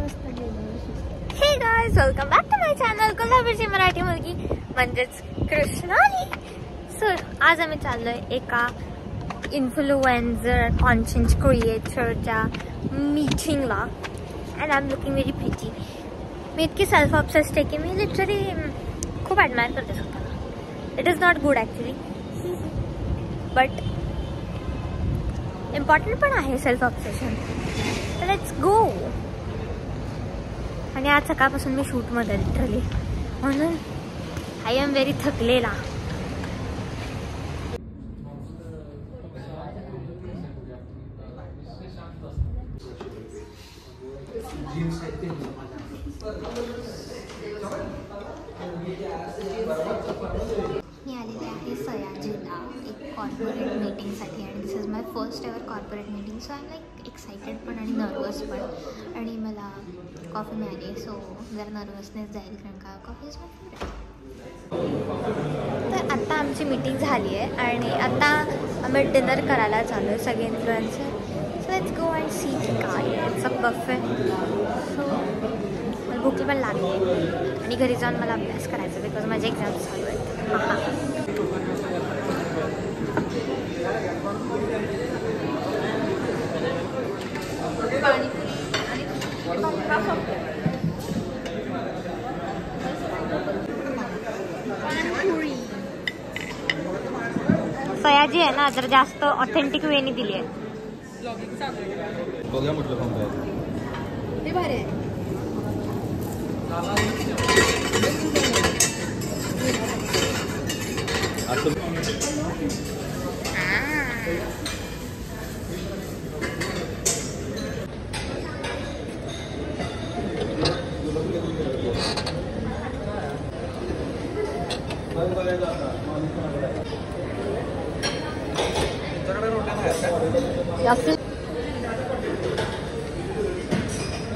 हे guys, welcome back to my channel कोल्हापूरची मराठी मुलगी म्हणजेच कृष्णाली. सर आज आम्ही चाललोय एका इन्फ्लुएन्सर कॉन्टेंट क्रिएटरच्या मीटिंगला and I am looking very pretty. मी इतकी सेल्फ ऑब्सेस्ड आहे की मी लिटरली खूप ॲडमायर करते स्वतःला. It is not good actually, but important पण आहे सेल्फ ऑब्सेशन. तर लेट्स गो. आणि आज सकाळपासून मी शूटमध्ये लिटरली, म्हणून आय एम व्हेरी थकलेला. मी आलेले आहे सयाजीला एक कॉर्पोरेट मीटिंगसाठी आणि this is my first ever corporate meeting. So I am like excited पण आणि नर्वस पण. आणि मला कॉफी मिळाली, सो जरा नर्वसनेस जाईल कारण का कॉफी इज माय फेवरेट. तर आत्ता आमची मीटिंग झाली आहे आणि आता आम्ही डिनर करायला चालू आहे सगळे influencer. So let's go and see काय इट्स अ बफे. सो मला भूक पण लागली आहे आणि घरी जाऊन मला अभ्यास करायचा बिकॉज माझे एक्झाम्स चालू आहेत. सयाजी आहे ना, जर जास्त ऑथेंटिक वेनी दिली आहे. बघा म्हटलं ते भारी आहे.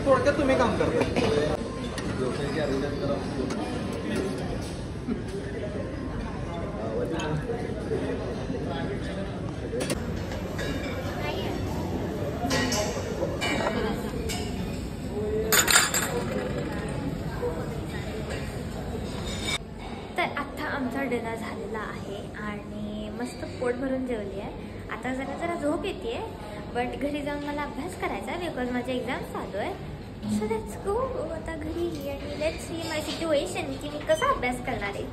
थोडक्यात तुम्ही काम करता. तर आता आमचा डिनर झालेला आहे आणि मस्त पोट भरून जेवली आहे. आता जरा झोप येते, बट घरी जाऊन मला अभ्यास करायचा आहे बिकॉज माझे एक्झाम चालू आहे. सो लेट्स गो आता घरी आणि लेट्स सी माय सिच्युएशन की मी कसा अभ्यास करणार आहे.